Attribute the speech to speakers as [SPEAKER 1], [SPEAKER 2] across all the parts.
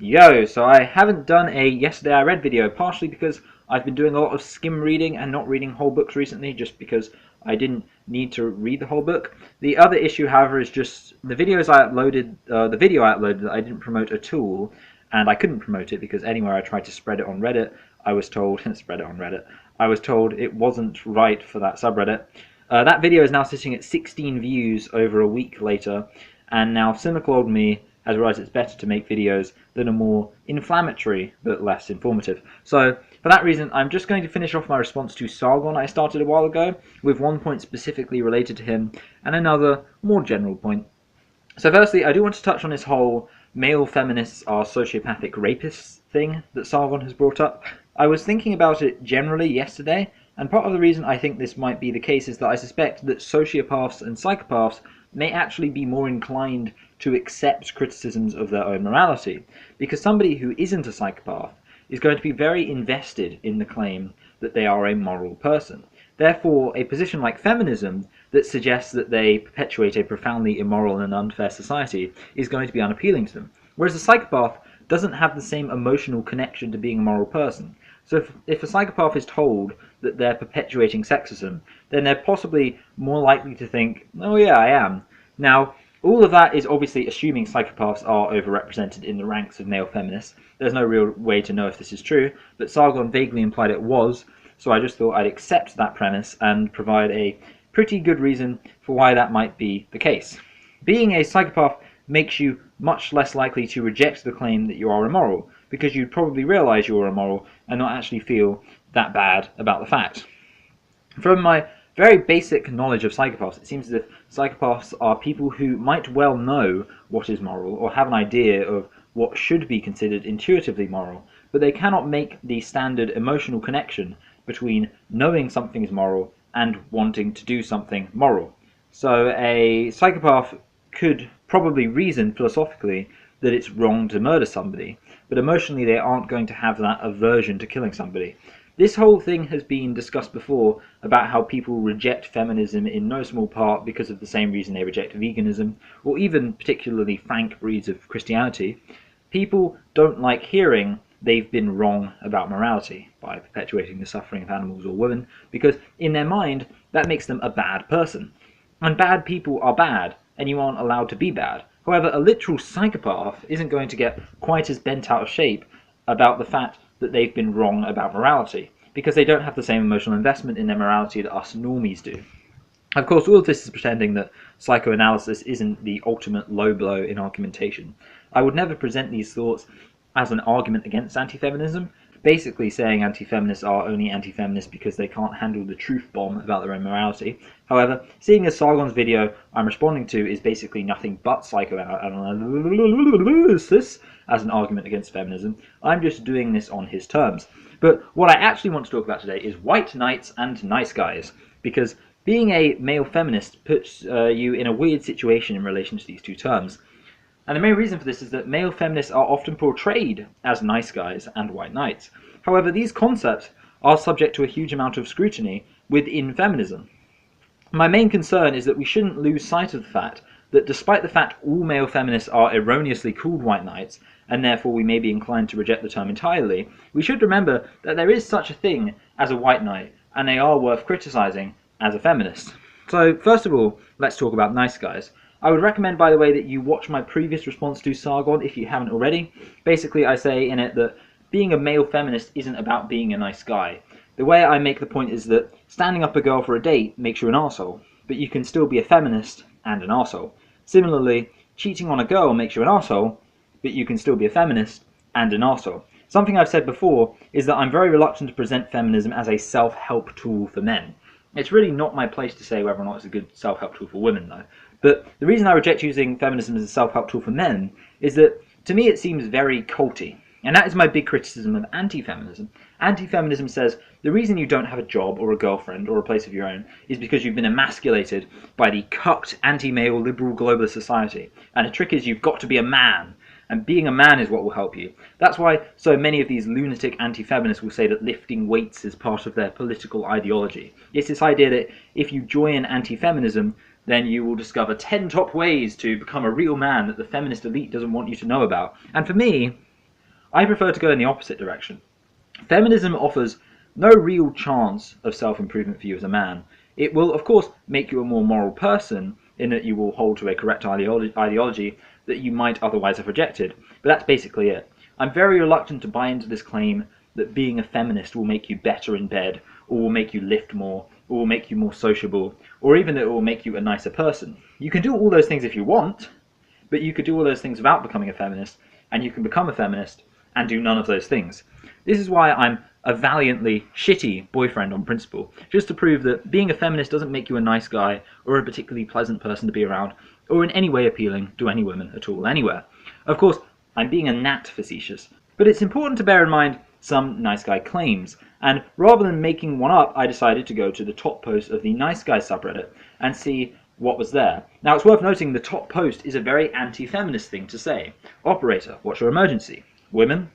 [SPEAKER 1] Yo, so I haven't done a Yesterday I Read video, partially because I've been doing a lot of skim reading and not reading whole books recently, just because I didn't need to read the whole book. The other issue, however, is just the videos I uploaded, the video I uploaded, I didn't promote at all, and I couldn't promote it because anywhere I tried to spread it on Reddit, I was told, I was told it wasn't right for that subreddit. That video is now sitting at 16 views over a week later, and now cynical old me has realized it's better to make videos that are more inflammatory but less informative. So for that reason, I'm just going to finish off my response to Sargon I started a while ago, with one point specifically related to him and another more general point. So firstly, I do want to touch on this whole male feminists are sociopathic rapists thing that Sargon has brought up. I was thinking about it generally yesterday, and part of the reason I think this might be the case is that I suspect that sociopaths and psychopaths may actually be more inclined to accept criticisms of their own morality, because somebody who isn't a psychopath is going to be very invested in the claim that they are a moral person. Therefore, a position like feminism that suggests that they perpetuate a profoundly immoral and unfair society is going to be unappealing to them. Whereas a psychopath doesn't have the same emotional connection to being a moral person. So if a psychopath is told that they're perpetuating sexism, then they're possibly more likely to think, oh yeah, I am. Now, all of that is obviously assuming psychopaths are overrepresented in the ranks of male feminists. There's no real way to know if this is true, but Sargon vaguely implied it was, so I just thought I'd accept that premise and provide a pretty good reason for why that might be the case. Being a psychopath makes you much less likely to reject the claim that you are immoral, because you'd probably realize you're immoral and not actually feel that bad about the fact. From my very basic knowledge of psychopaths, it seems as if psychopaths are people who might well know what is moral or have an idea of what should be considered intuitively moral, but they cannot make the standard emotional connection between knowing something is moral and wanting to do something moral. So a psychopath could probably reason philosophically that it's wrong to murder somebody, but emotionally they aren't going to have that aversion to killing somebody. This whole thing has been discussed before about how people reject feminism in no small part because of the same reason they reject veganism, or even particularly frank breeds of Christianity. People don't like hearing they've been wrong about morality by perpetuating the suffering of animals or women, because in their mind that makes them a bad person. And bad people are bad, and you aren't allowed to be bad. However, a literal psychopath isn't going to get quite as bent out of shape about the fact that they've been wrong about morality, because they don't have the same emotional investment in their morality that us normies do. Of course, all of this is pretending that psychoanalysis isn't the ultimate low blow in argumentation. I would never present these thoughts as an argument against anti-feminism, basically saying anti-feminists are only anti-feminists because they can't handle the truth bomb about their own morality. However, seeing as Sargon's video I'm responding to is basically nothing but psychoanalysis as an argument against feminism, I'm just doing this on his terms. But what I actually want to talk about today is white knights and nice guys, because being a male feminist puts you in a weird situation in relation to these two terms. And the main reason for this is that male feminists are often portrayed as nice guys and white knights. However, these concepts are subject to a huge amount of scrutiny within feminism. My main concern is that we shouldn't lose sight of the fact that despite the fact all male feminists are erroneously called white knights, and therefore we may be inclined to reject the term entirely, we should remember that there is such a thing as a white knight, and they are worth criticizing as a feminist. So first of all, let's talk about nice guys. I would recommend, by the way, that you watch my previous response to Sargon if you haven't already. Basically, I say in it that being a male feminist isn't about being a nice guy. The way I make the point is that standing up a girl for a date makes you an arsehole, but you can still be a feminist and an arsehole. Similarly, cheating on a girl makes you an arsehole, but you can still be a feminist and an arsehole. Something I've said before is that I'm very reluctant to present feminism as a self-help tool for men. It's really not my place to say whether or not it's a good self-help tool for women, though. But the reason I reject using feminism as a self-help tool for men is that, to me, it seems very culty. And that is my big criticism of anti-feminism. Anti-feminism says the reason you don't have a job or a girlfriend or a place of your own is because you've been emasculated by the cucked anti-male liberal globalist society. And the trick is you've got to be a man. And being a man is what will help you. That's why so many of these lunatic anti-feminists will say that lifting weights is part of their political ideology. It's this idea that if you join anti-feminism, then you will discover 10 top ways to become a real man that the feminist elite doesn't want you to know about. And for me, I prefer to go in the opposite direction. Feminism offers no real chance of self-improvement for you as a man. It will, of course, make you a more moral person, in that you will hold to a correct ideology that you might otherwise have rejected, but that's basically it. I'm very reluctant to buy into this claim that being a feminist will make you better in bed, or will make you lift more, or will make you more sociable, or even that it will make you a nicer person. You can do all those things if you want, but you could do all those things without becoming a feminist, and you can become a feminist and do none of those things. This is why I'm a valiantly shitty boyfriend on principle, just to prove that being a feminist doesn't make you a nice guy or a particularly pleasant person to be around, or in any way appealing to any women at all anywhere. Of course, I'm being a gnat facetious, but it's important to bear in mind some nice guy claims, and rather than making one up, I decided to go to the top post of the nice guy subreddit and see what was there. Now, it's worth noting the top post is a very anti-feminist thing to say. Operator, what's your emergency? Women,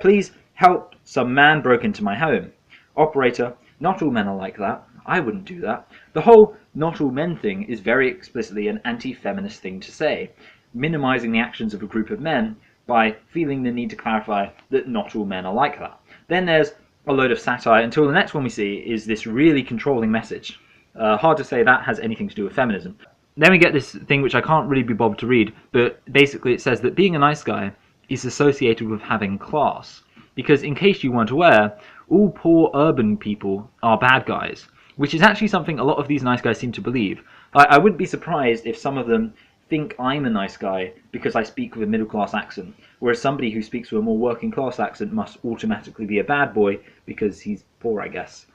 [SPEAKER 1] please help, some man broke into my home. Operator, not all men are like that. I wouldn't do that. The whole not all men thing is very explicitly an anti-feminist thing to say, minimizing the actions of a group of men by feeling the need to clarify that not all men are like that. Then there's a load of satire until the next one we see is this really controlling message. Hard to say that has anything to do with feminism. Then we get this thing which I can't really be bothered to read, but basically it says that being a nice guy is associated with having class. Because in case you weren't aware, all poor urban people are bad guys, which is actually something a lot of these nice guys seem to believe. I wouldn't be surprised if some of them think I'm a nice guy because I speak with a middle class accent, whereas somebody who speaks with a more working class accent must automatically be a bad boy because he's poor, I guess.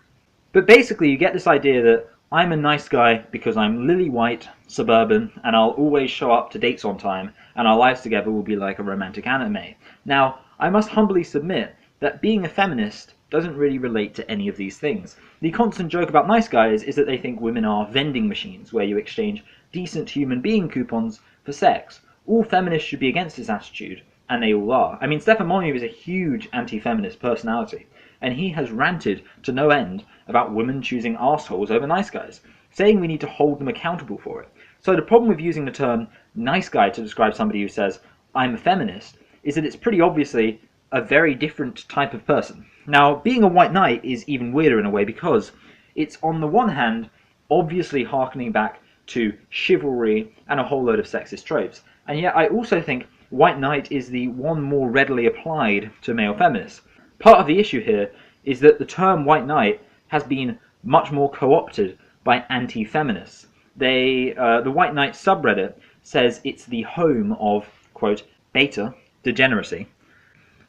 [SPEAKER 1] But basically you get this idea that I'm a nice guy because I'm lily white, suburban, and I'll always show up to dates on time, and our lives together will be like a romantic anime. Now, I must humbly submit that being a feminist doesn't really relate to any of these things. The constant joke about nice guys is that they think women are vending machines where you exchange decent human being coupons for sex. All feminists should be against this attitude, and they all are. I mean, Stefan Molyneux is a huge anti-feminist personality, and he has ranted to no end about women choosing assholes over nice guys, saying we need to hold them accountable for it. So the problem with using the term nice guy to describe somebody who says, I'm a feminist, is that it's pretty obviously a very different type of person. Now, being a white knight is even weirder in a way because it's on the one hand obviously harkening back to chivalry and a whole load of sexist tropes, and yet I also think white knight is the one more readily applied to male feminists. Part of the issue here is that the term white knight has been much more co-opted by anti-feminists. The white knight subreddit says it's the home of, quote, beta degeneracy.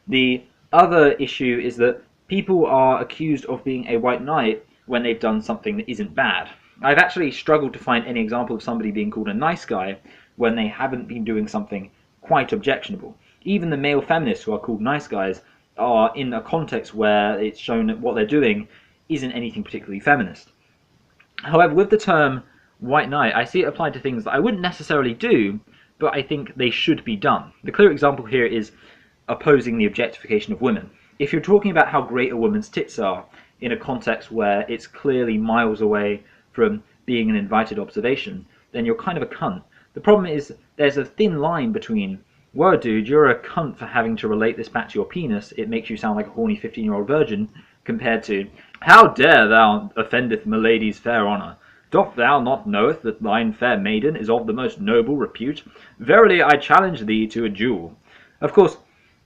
[SPEAKER 1] The other issue is that people are accused of being a white knight when they've done something that isn't bad. I've actually struggled to find any example of somebody being called a nice guy when they haven't been doing something quite objectionable. Even the male feminists who are called nice guys are in a context where it's shown that what they're doing isn't anything particularly feminist. However, with the term white knight, I see it applied to things that I wouldn't necessarily do, but I think they should be done. The clear example here is opposing the objectification of women. If you're talking about how great a woman's tits are in a context where it's clearly miles away from being an invited observation, then you're kind of a cunt. The problem is there's a thin line between, whoa dude, you're a cunt for having to relate this back to your penis, it makes you sound like a horny 15-year-old virgin, compared to, how dare thou offendeth milady's fair honour? Doth thou not knoweth that thine fair maiden is of the most noble repute? Verily I challenge thee to a duel. Of course,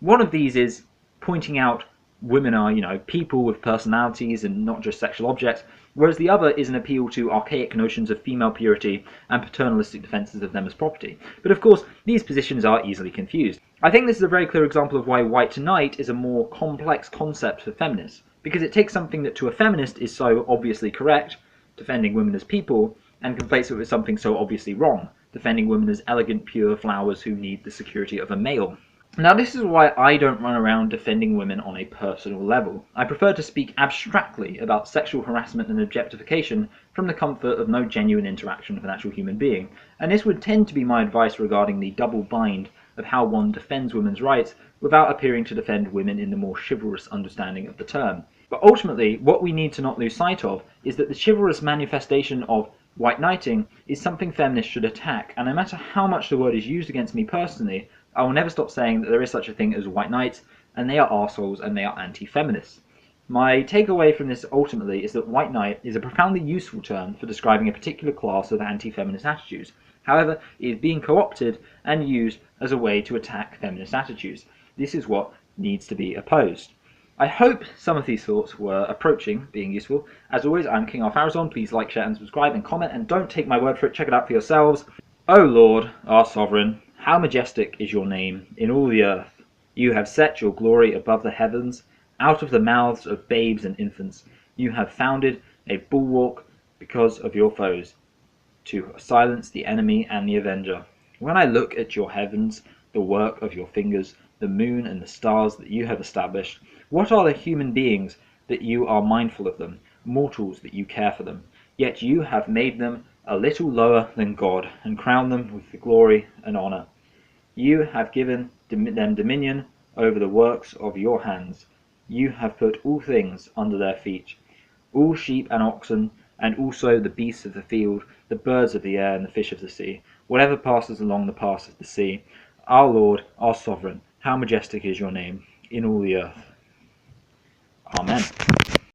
[SPEAKER 1] one of these is pointing out women are, people with personalities and not just sexual objects, whereas the other is an appeal to archaic notions of female purity and paternalistic defences of them as property. But of course, these positions are easily confused. I think this is a very clear example of why white knight is a more complex concept for feminists, because it takes something that to a feminist is so obviously correct, defending women as people, and conflates it with something so obviously wrong, defending women as elegant, pure flowers who need the security of a male. Now, this is why I don't run around defending women on a personal level. I prefer to speak abstractly about sexual harassment and objectification from the comfort of no genuine interaction with an actual human being, and this would tend to be my advice regarding the double bind of how one defends women's rights without appearing to defend women in the more chivalrous understanding of the term. But ultimately, what we need to not lose sight of is that the chivalrous manifestation of white knighting is something feminists should attack, and no matter how much the word is used against me personally, I will never stop saying that there is such a thing as white knights, and they are arseholes, and they are anti-feminists. My takeaway from this ultimately is that white knight is a profoundly useful term for describing a particular class of anti-feminist attitudes. However, it is being co-opted and used as a way to attack feminist attitudes. This is what needs to be opposed. I hope some of these thoughts were approaching being useful. As always, I'm King Alfarazon. Please like, share, and subscribe, and comment, and don't take my word for it. Check it out for yourselves. O Lord, our sovereign, how majestic is your name in all the earth. You have set your glory above the heavens. Out of the mouths of babes and infants, you have founded a bulwark because of your foes, to silence the enemy and the avenger. When I look at your heavens, the work of your fingers, the moon and the stars that you have established, what are the human beings that you are mindful of them, mortals that you care for them? Yet you have made them a little lower than God, and crowned them with the glory and honor. You have given them dominion over the works of your hands. You have put all things under their feet, all sheep and oxen, and also the beasts of the field, the birds of the air, and the fish of the sea, whatever passes along the paths of the sea. Our Lord, our sovereign, how majestic is your name in all the earth. Amen.